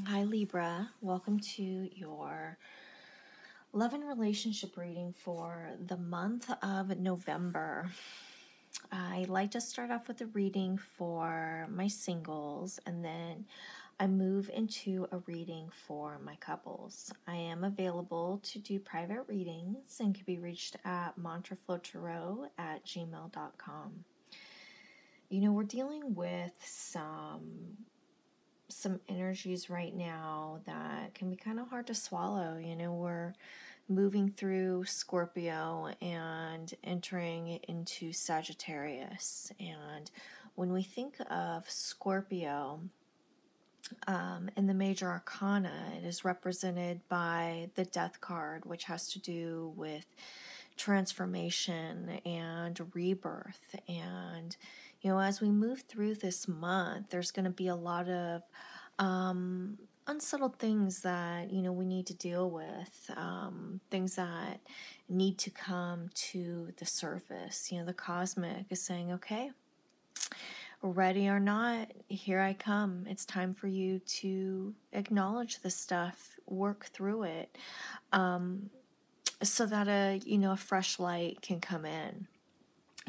Hi Libra, welcome to your love and relationship reading for the month of November. I like to start off with a reading for my singles and then I move into a reading for my couples. I am available to do private readings and can be reached at mantraflowtarot@gmail.com. We're dealing with some energies right now that can be kind of hard to swallow. We're moving through Scorpio and entering into Sagittarius. And when we think of Scorpio in the major arcana, it is represented by the Death card, which has to do with transformation and rebirth. And as we move through this month, there's going to be a lot of unsettled things that we need to deal with, things that need to come to the surface. The cosmic is saying, okay, ready or not, here I come. It's time for you to acknowledge this stuff, work through it, so that a fresh light can come in.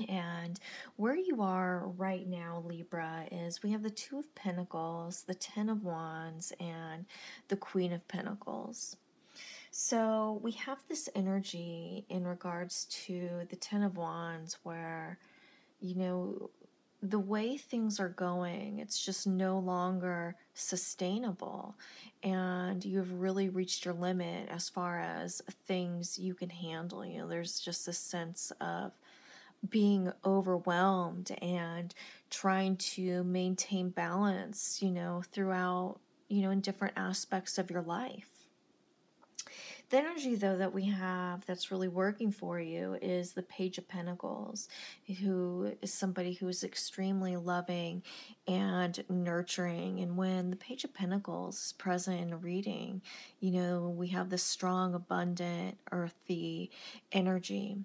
And where you are right now, Libra, is we have the Two of Pentacles, the Ten of Wands, and the Queen of Pentacles. So we have this energy in regards to the Ten of Wands where, the way things are going, it's just no longer sustainable. And you've really reached your limit as far as things you can handle. There's just a sense of being overwhelmed and trying to maintain balance, throughout, in different aspects of your life. The energy, though, that we have that's really working for you is the Page of Pentacles, who is somebody who is extremely loving and nurturing. And when the Page of Pentacles is present in a reading, we have this strong, abundant, earthy energy.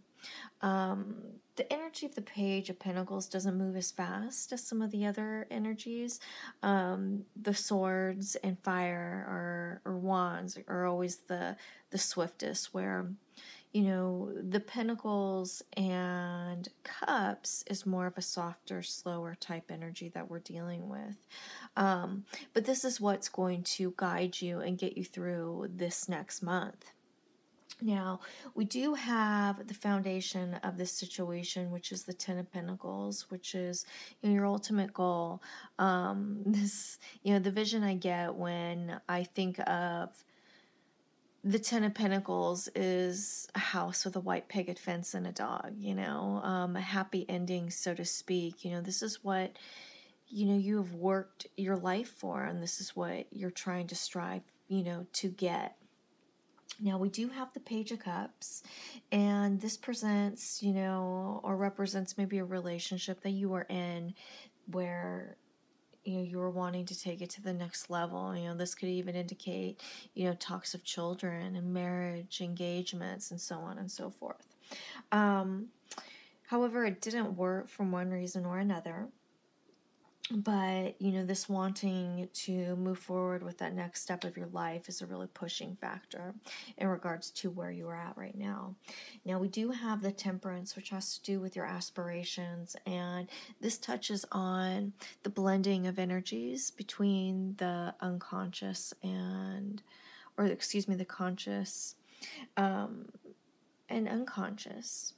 The energy of the Page of Pentacles doesn't move as fast as some of the other energies. The swords and fire or wands are always the swiftest, where the pentacles and cups is more of a softer, slower type energy that we're dealing with. But this is what's going to guide you and get you through this next month. Now, we do have the foundation of this situation, which is the Ten of Pentacles, which is your ultimate goal. The vision I get when I think of the Ten of Pentacles is a house with a white picket fence and a dog, a happy ending, so to speak. This is what, you have worked your life for, and this is what you're trying to strive, to get. Now, we do have the Page of Cups, and this presents, or represents maybe a relationship that you are in where, you are wanting to take it to the next level. This could even indicate, talks of children and marriage, engagements, and so on and so forth. However, it didn't work for one reason or another. But, this wanting to move forward with that next step of your life is a really pushing factor in regards to where you are at right now. Now, we do have the Temperance, which has to do with your aspirations, and this touches on the blending of energies between the unconscious the conscious and unconscious.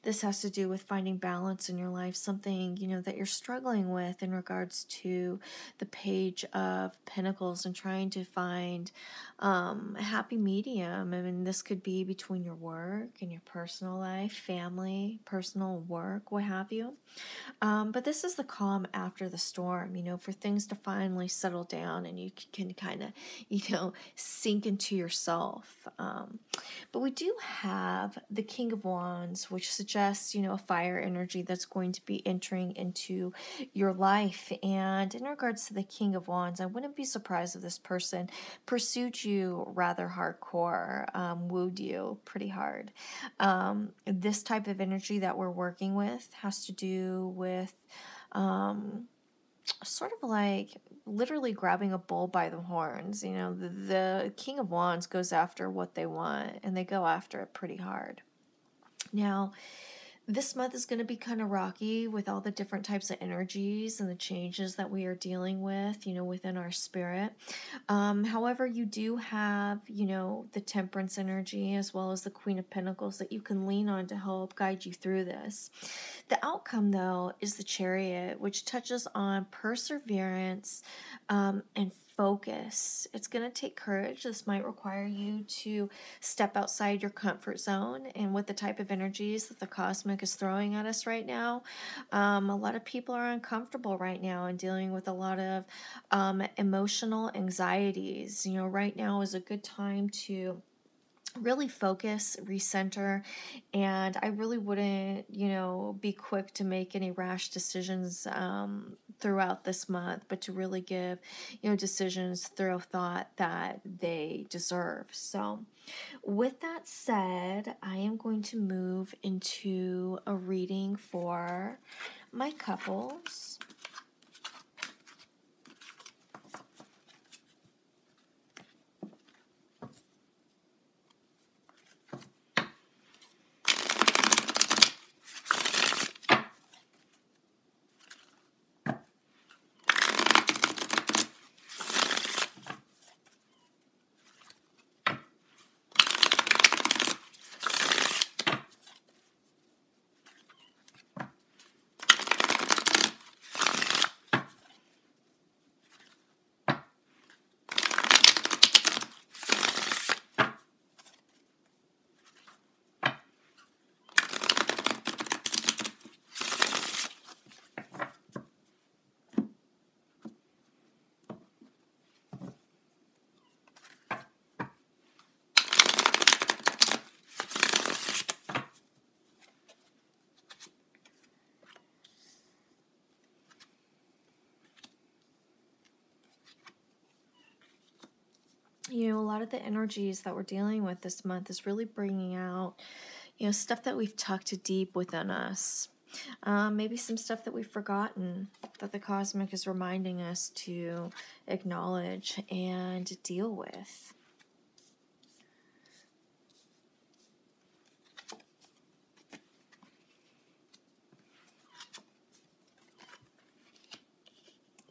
This has to do with finding balance in your life, something, that you're struggling with in regards to the Page of Pentacles and trying to find a happy medium. I mean, this could be between your work and your personal life, family, personal work, what have you. But this is the calm after the storm, for things to finally settle down and you can kind of, sink into yourself. But we do have the King of Wands, which suggests, a fire energy that's going to be entering into your life. And in regards to the King of Wands, I wouldn't be surprised if this person pursued you rather hardcore, wooed you pretty hard. This type of energy that we're working with has to do with sort of like literally grabbing a bull by the horns. You know, the King of Wands goes after what they want, and they go after it pretty hard. Now, this month is going to be kind of rocky with all the different types of energies and the changes that we are dealing with, you know, within our spirit. However, you do have, you know, the Temperance energy as well as the Queen of Pentacles that you can lean on to help guide you through this. The outcome, though, is the Chariot, which touches on perseverance and focus. It's going to take courage. This might require you to step outside your comfort zone, and with the type of energies that the cosmic is throwing at us right now, a lot of people are uncomfortable right now and dealing with a lot of emotional anxieties. You know, right now is a good time to really focus, recenter, and I really wouldn't, you know, be quick to make any rash decisions throughout this month, but to really give, you know, decisions thorough thought that they deserve. So with that said, I am going to move into a reading for my couples. You know, a lot of the energies that we're dealing with this month is really bringing out, you know, stuff that we've tucked deep within us. Maybe some stuff that we've forgotten that the cosmic is reminding us to acknowledge and deal with.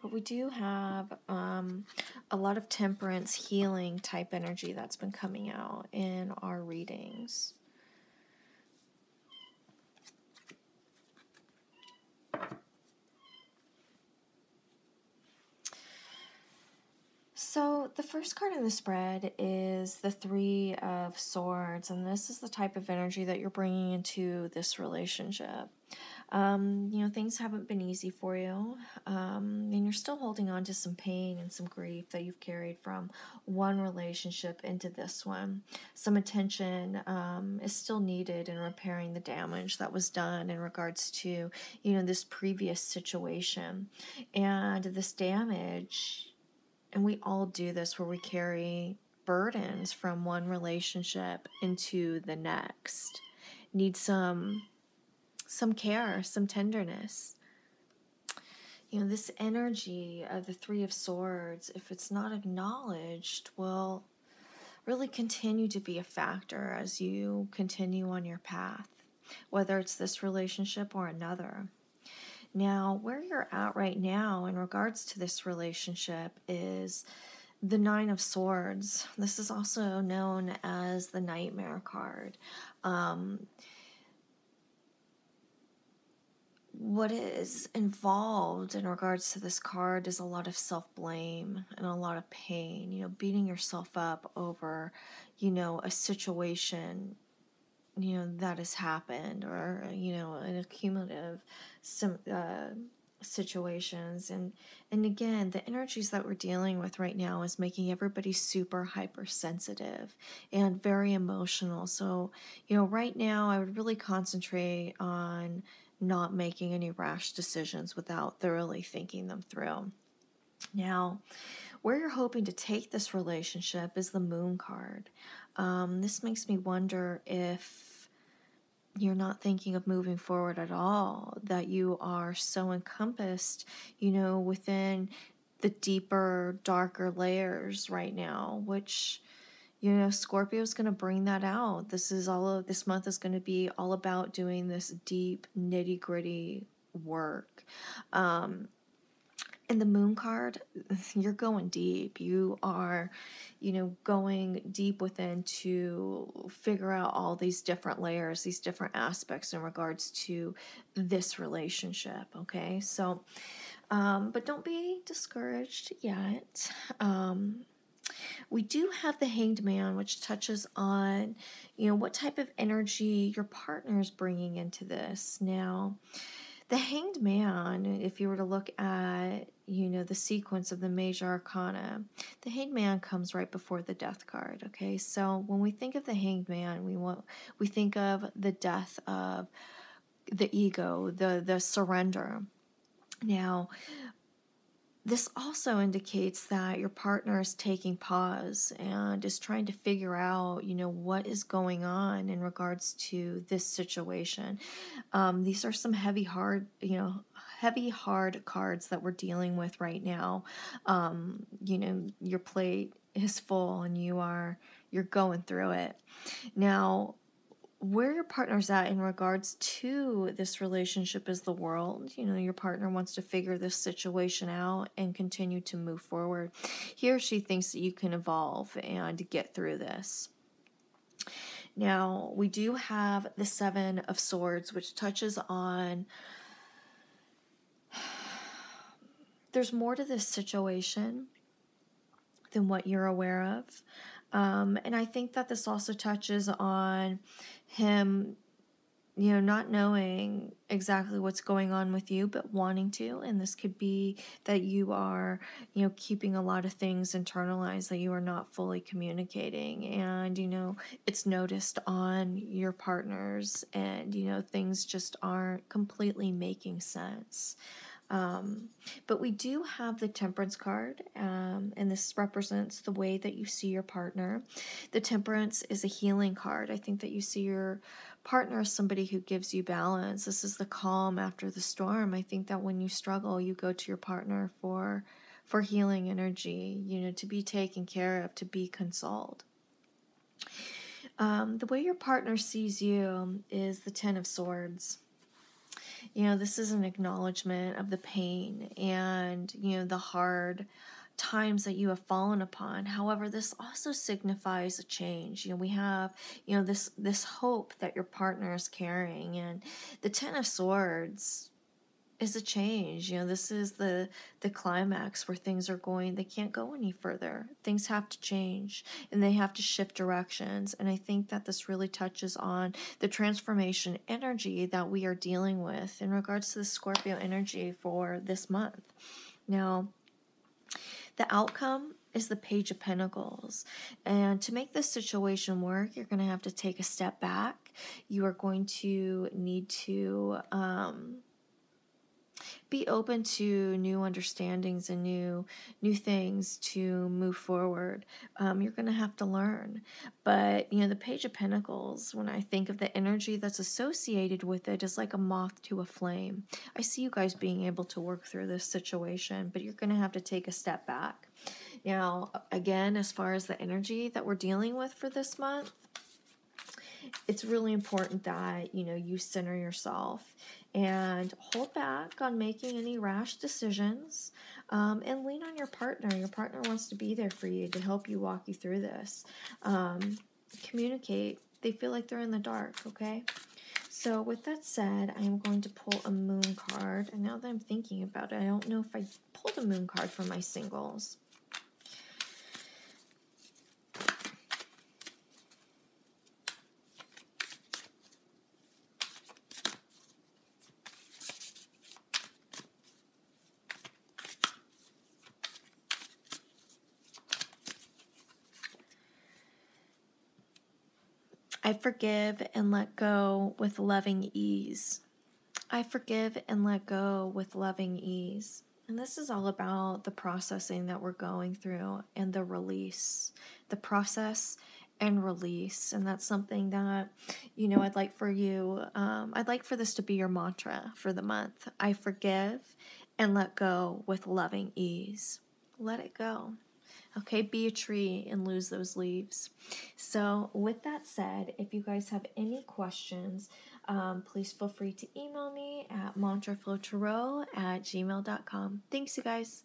But we do have a lot of temperance, healing type energy that's been coming out in our readings. So the first card in the spread is the Three of Swords, and this is the type of energy that you're bringing into this relationship. You know, things haven't been easy for you, and you're still holding on to some pain and some grief that you've carried from one relationship into this one. Some attention is still needed in repairing the damage that was done in regards to, you know, this previous situation. And this damage, and we all do this where we carry burdens from one relationship into the next, need some care, some tenderness. You know, this energy of the Three of Swords, if it's not acknowledged, will really continue to be a factor as you continue on your path, whether it's this relationship or another. Now, where you're at right now in regards to this relationship is the Nine of Swords. This is also known as the Nightmare card. What is involved in regards to this card is a lot of self-blame and a lot of pain, you know, beating yourself up over, you know, a situation, you know, that has happened, or, you know, an accumulative situations. And again, the energies that we're dealing with right now is making everybody super hypersensitive and very emotional. So, you know, right now I would really concentrate on not making any rash decisions without thoroughly thinking them through. Now, where you're hoping to take this relationship is the Moon card. This makes me wonder if you're not thinking of moving forward at all, that you are so encompassed, you know, within the deeper, darker layers right now, which, Scorpio is going to bring that out. This month is going to be all about doing this deep, nitty gritty work. And the moon card, you're going deep. You are, going deep within to figure out all these different layers, these different aspects in regards to this relationship. Okay. So, but don't be discouraged yet. We do have the Hanged Man, which touches on, what type of energy your partner is bringing into this. Now, the Hanged Man, if you were to look at, the sequence of the major arcana, the Hanged Man comes right before the Death card. Okay, so when we think of the Hanged Man, we think of the death of the ego, the surrender. Now, this also indicates that your partner is taking pause and is trying to figure out, what is going on in regards to this situation. These are some heavy, hard cards that we're dealing with right now. Your plate is full and you're going through it. Now, where your partner's at in regards to this relationship is the World. Your partner wants to figure this situation out and continue to move forward. He or she thinks that you can evolve and get through this. Now, we do have the Seven of Swords, which touches on there's more to this situation than what you're aware of. And I think that this also touches on him, not knowing exactly what's going on with you, but wanting to. And this could be that you are, keeping a lot of things internalized that you are not fully communicating. And, it's noticed on your partners and, things just aren't completely making sense. But we do have the Temperance card, and this represents the way that you see your partner. The Temperance is a healing card. I think that you see your partner as somebody who gives you balance. This is the calm after the storm. I think that when you struggle, you go to your partner for healing energy, to be taken care of, to be consoled. The way your partner sees you is the Ten of Swords. This is an acknowledgement of the pain and, the hard times that you have fallen upon. However, this also signifies a change. We have, this hope that your partner is carrying. And the Ten of Swords is a change. This is the climax where they can't go any further. Things have to change and they have to shift directions. And I think that this really touches on the transformation energy that we are dealing with in regards to the Scorpio energy for this month. Now, the outcome is the Page of Pentacles. And to make this situation work, you're going to have to take a step back. You are going to need to be open to new understandings and new things to move forward. You're going to have to learn. But, the Page of Pentacles, when I think of the energy that's associated with it, is like a moth to a flame. I see you guys being able to work through this situation, but you're going to have to take a step back. Now, again, as far as the energy that we're dealing with for this month, it's really important that, you center yourself and hold back on making any rash decisions, and lean on your partner. Your partner wants to be there for you to help you walk you through this. Communicate. They feel like they're in the dark, okay? So with that said, I am going to pull a Moon card. And now that I'm thinking about it, I don't know if I pulled a Moon card for my singles. I forgive and let go with loving ease. I forgive and let go with loving ease. And this is all about the processing that we're going through and the release. The process and release. And that's something that, I'd like for you, I'd like for this to be your mantra for the month. I forgive and let go with loving ease. let it go. Okay, be a tree and lose those leaves. So with that said, if you guys have any questions, please feel free to email me at mantraflowtarot@gmail.com. Thanks, you guys.